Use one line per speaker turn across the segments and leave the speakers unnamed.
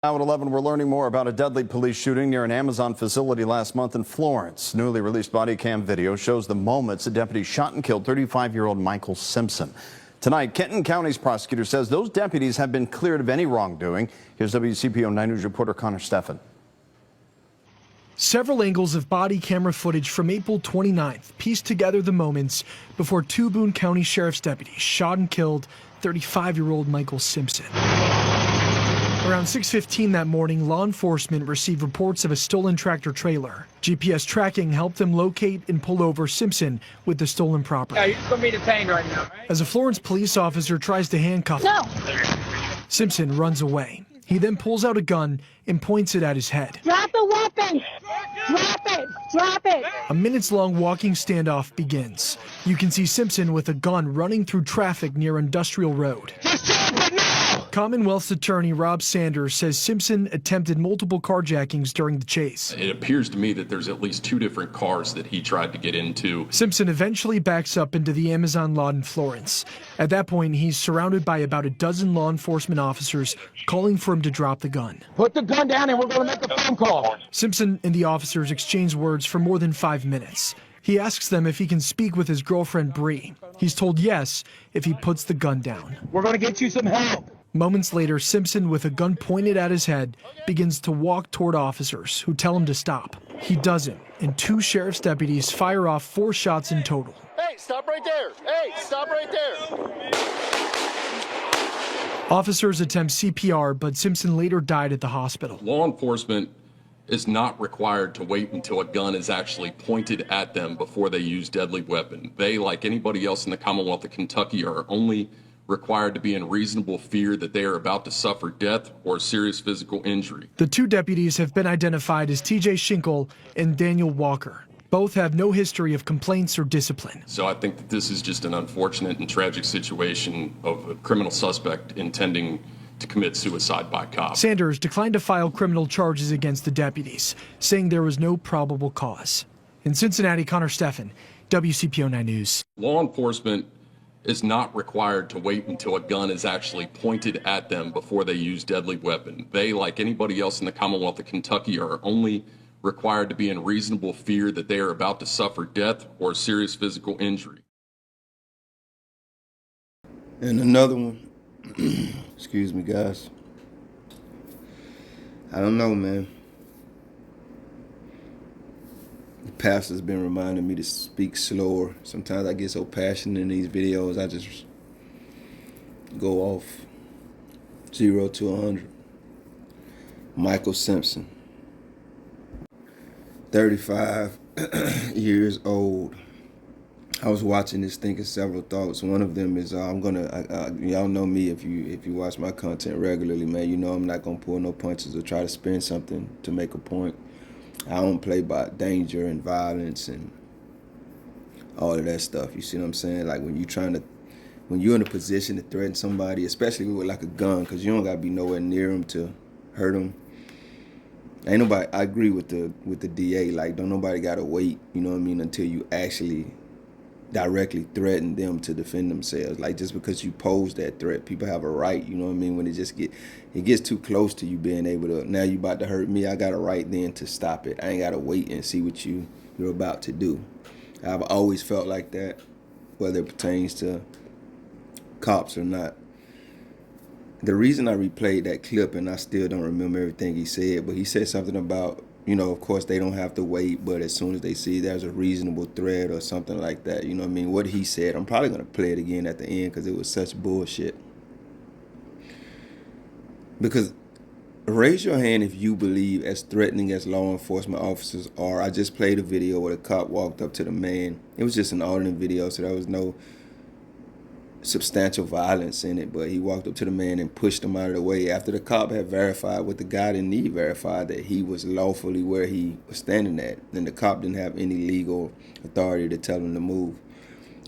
Now at 11, we're learning more about a deadly police shooting near an Amazon facility last month in Florence. Newly released body cam video shows the moments a deputy shot and killed 35-year-old Michael Simpson. Tonight, Kenton County's prosecutor says those deputies have been cleared of any wrongdoing. Here's WCPO 9 News reporter Connor Steffen.
Several angles of body camera footage from April 29th pieced together the moments before two Boone County Sheriff's deputies shot and killed 35-year-old Michael Simpson. Around 6:15 that morning, law enforcement received reports of a stolen tractor trailer. GPS tracking helped them locate and pull over Simpson with the stolen property.
Yeah, you're just gonna be detained right now, right?
As a Florence police officer tries to handcuff him, Simpson runs away. He then pulls out a gun and points it at his head.
Drop the weapon! Drop it! Drop it!
A minutes-long walking standoff begins. You can see Simpson with a gun running through traffic near Industrial Road.
Just drop it now!
Commonwealth's attorney Rob Sanders says Simpson attempted multiple carjackings during the chase.
It appears to me that there's at least two different cars that he tried to get into.
Simpson eventually backs up into the Amazon lot in Florence. At that point, he's surrounded by about a dozen law enforcement officers calling for him to drop the gun.
Put the gun down and we're gonna make a phone call.
Simpson and the officers exchange words for more than 5 minutes. He asks them if he can speak with his girlfriend Bree. He's told yes if he puts the gun down.
We're gonna get you some help.
Moments later, Simpson, with a gun pointed at his head, begins to walk toward officers who tell him to stop. He doesn't, and two sheriff's deputies fire off 4 shots in total.
Hey, stop right there! Hey, stop right there!
Officers attempt CPR, but Simpson later died at the hospital.
Law enforcement is not required to wait until a gun is actually pointed at them before they use deadly weapon. They, like anybody else in the Commonwealth of Kentucky, are only required to be in reasonable fear that they are about to suffer death or serious physical injury.
The two deputies have been identified as TJ Schinkel and Daniel Walker. Both have no history of complaints or discipline.
So I think that this is just an unfortunate and tragic situation of a criminal suspect intending to commit suicide by cop.
Sanders declined to file criminal charges against the deputies, saying there was no probable cause. In Cincinnati, Connor Steffen, WCPO 9 News.
Law enforcement is not required to wait until a gun is actually pointed at them before they use deadly weapon. They, like anybody else in the Commonwealth of Kentucky, are only required to be in reasonable fear that they are about to suffer death or serious physical injury.
And another one, excuse me guys, I don't know, man. The pastor's been reminding me to speak slower. Sometimes I get so passionate in these videos, I just go off 0 to 100. Michael Simpson, 35 years old. I was watching this thinking several thoughts. One of them is y'all know me if you watch my content regularly, man. You know I'm not gonna pull no punches or try to spin something to make a point. I don't play by danger and violence and all of that stuff. You see what I'm saying? Like when you're in a position to threaten somebody, especially with like a gun, because you don't gotta be nowhere near them to hurt them. Ain't nobody. I agree with the DA. Like don't nobody gotta wait. You know what I mean? Until you actually directly threaten them to defend themselves. Like just because you pose that threat, people have a right, you know what I mean? When it gets too close to you being able to, now you about to hurt me, I got a right then to stop it. I ain't gotta wait and see what you're about to do. I've always felt like that, whether it pertains to cops or not. The reason I replayed that clip, and I still don't remember everything he said, but he said something about, you know, of course they don't have to wait, but as soon as they see there's a reasonable threat or something like that, you know what I mean? What he said, I'm probably gonna play it again at the end because it was such bullshit. Because raise your hand if you believe as threatening as law enforcement officers are. I just played a video where the cop walked up to the man. It was just an ordinary video, so there was no substantial violence in it, but he walked up to the man and pushed him out of the way after the cop had verified what the guy didn't need verified, that he was lawfully where he was standing at. Then the cop didn't have any legal authority to tell him to move.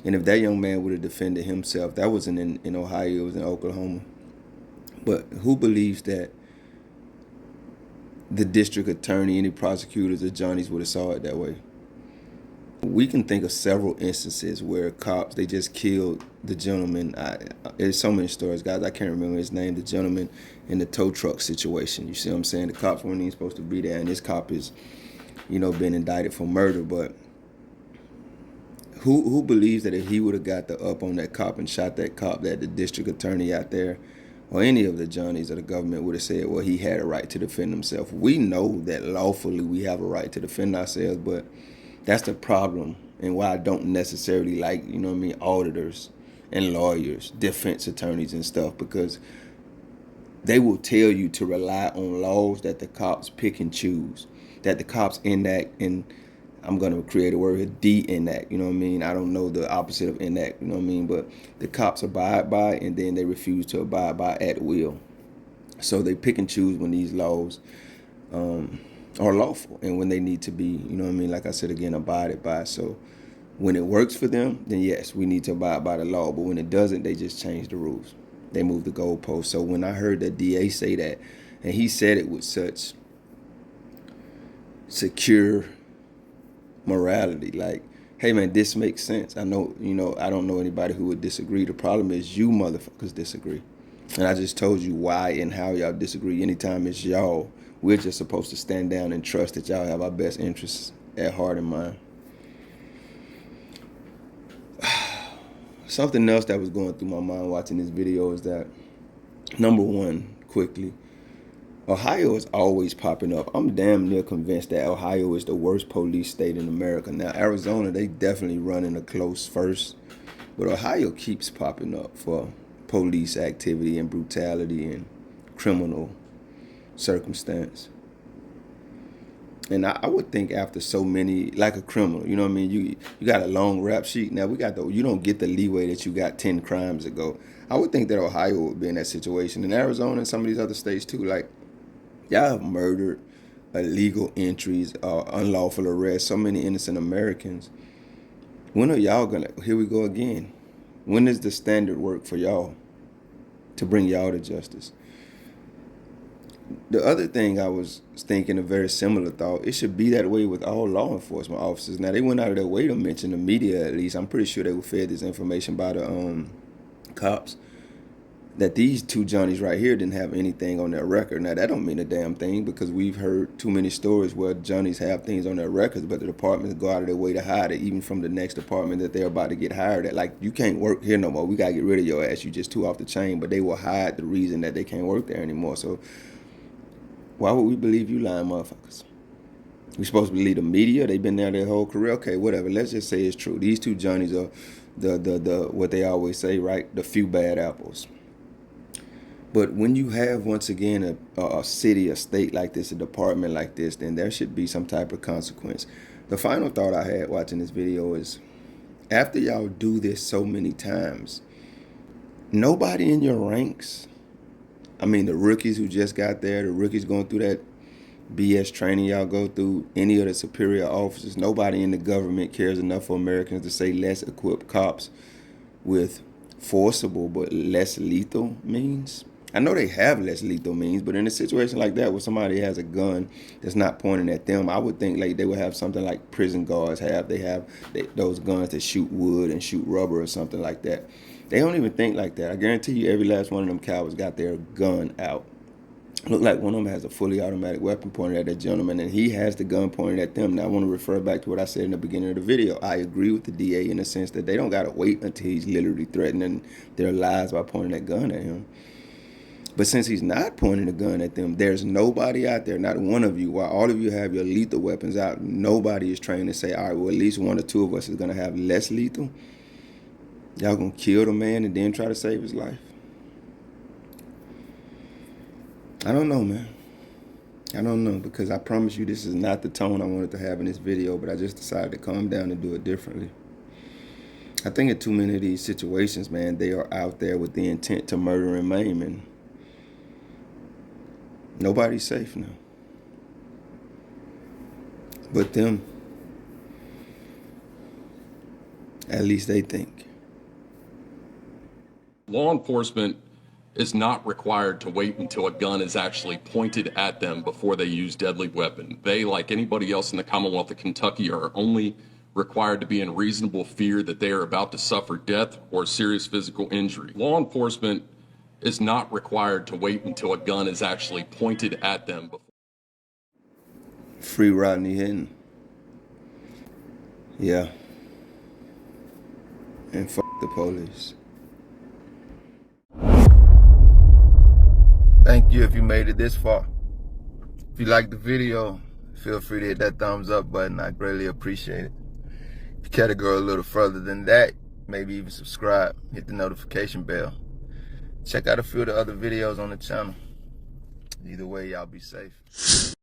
And if that young man would have defended himself, that wasn't in Ohio, it was in Oklahoma. But who believes that the district attorney, any prosecutors or johnnies would have saw it that way? We can think of several instances where cops, they just killed the gentleman, there's so many stories, guys, I can't remember his name, the gentleman in the tow truck situation. You see what I'm saying? The cops weren't even supposed to be there, and this cop is, you know, been indicted for murder. But who believes that if he would have got the up on that cop and shot that cop, that the district attorney out there or any of the johnnies of the government would have said, well, he had a right to defend himself? We know that lawfully we have a right to defend ourselves, but that's the problem, and why I don't necessarily like, you know what I mean, auditors and lawyers, defense attorneys and stuff, because they will tell you to rely on laws that the cops pick and choose, that the cops enact, and I'm going to create a word here, de-enact, you know what I mean? I don't know the opposite of enact, you know what I mean? But the cops abide by, and then they refuse to abide by at will. So they pick and choose when these laws are lawful and when they need to be, you know what I mean? Like I said again, abided by. So when it works for them, then yes, we need to abide by the law. But when it doesn't, they just change the rules. They move the goalposts. So when I heard the DA say that, and he said it with such secure morality, like, hey man, this makes sense. I know, you know, I don't know anybody who would disagree. The problem is you motherfuckers disagree. And I just told you why and how y'all disagree. Anytime it's y'all, we're just supposed to stand down and trust that y'all have our best interests at heart and mind. Something else that was going through my mind watching this video is that, number one, quickly, Ohio is always popping up. I'm damn near convinced that Ohio is the worst police state in America. Now, Arizona, they definitely running a close first, but Ohio keeps popping up for police activity and brutality and criminal circumstance. And I would think after so many, like a criminal, you know what I mean? You got a long rap sheet. Now you don't get the leeway that you got 10 crimes ago. I would think that Ohio would be in that situation. And Arizona and some of these other states too, like, y'all have murdered, illegal entries, unlawful arrests, so many innocent Americans. When are y'all gonna, here we go again. When does the standard work for y'all to bring y'all to justice? The other thing I was thinking, a very similar thought, it should be that way with all law enforcement officers. Now, they went out of their way to mention the media, at least. I'm pretty sure they were fed this information by the cops, that these two johnnies right here didn't have anything on their record. Now, that don't mean a damn thing, because we've heard too many stories where johnnies have things on their records, but the departments go out of their way to hide it, even from the next department that they're about to get hired at. Like, you can't work here no more. We got to get rid of your ass. You just too off the chain. But they will hide the reason that they can't work there anymore. So why would we believe you lying motherfuckers? We supposed to believe the media? They've been there their whole career? Okay, whatever. Let's just say it's true. These two johnnies are the what they always say, right? The few bad apples. But when you have, once again, a city, a state like this, a department like this, then there should be some type of consequence. The final thought I had watching this video is, after y'all do this so many times, nobody in your ranks, I mean, the rookies who just got there, the rookies going through that BS training y'all go through, any of the superior officers, nobody in the government cares enough for Americans to say let's equip cops with forcible but less lethal means. I know they have less lethal means, but in a situation like that where somebody has a gun that's not pointing at them, I would think like they would have something like prison guards have. They have those guns that shoot wood and shoot rubber or something like that. They don't even think like that. I guarantee you every last one of them cowards got their gun out. Look like one of them has a fully automatic weapon pointed at that gentleman, and he has the gun pointed at them. Now, I want to refer back to what I said in the beginning of the video. I agree with the DA in the sense that they don't got to wait until he's literally threatening their lives by pointing that gun at him. But since he's not pointing a gun at them, there's nobody out there, not one of you, while all of you have your lethal weapons out, nobody is trained to say, all right, well, at least one or two of us is going to have less lethal. Y'all going to kill the man and then try to save his life? I don't know, man. I don't know, because I promise you this is not the tone I wanted to have in this video, but I just decided to calm down and do it differently. I think in too many of these situations, man, they are out there with the intent to murder and maim, and nobody's safe now. But them. At least they think.
Law enforcement is not required to wait until a gun is actually pointed at them before they use deadly weapon. They, like anybody else in the Commonwealth of Kentucky, are only required to be in reasonable fear that they are about to suffer death or serious physical injury. Law enforcement is not required to wait until a gun is actually pointed at them.
Free Rodney Hinton. Yeah. And fuck the police. Thank you if you made it this far. If you liked the video, feel free to hit that thumbs up button. I greatly appreciate it. If you care to go a little further than that, maybe even subscribe, hit the notification bell. Check out a few of the other videos on the channel. Either way, y'all be safe.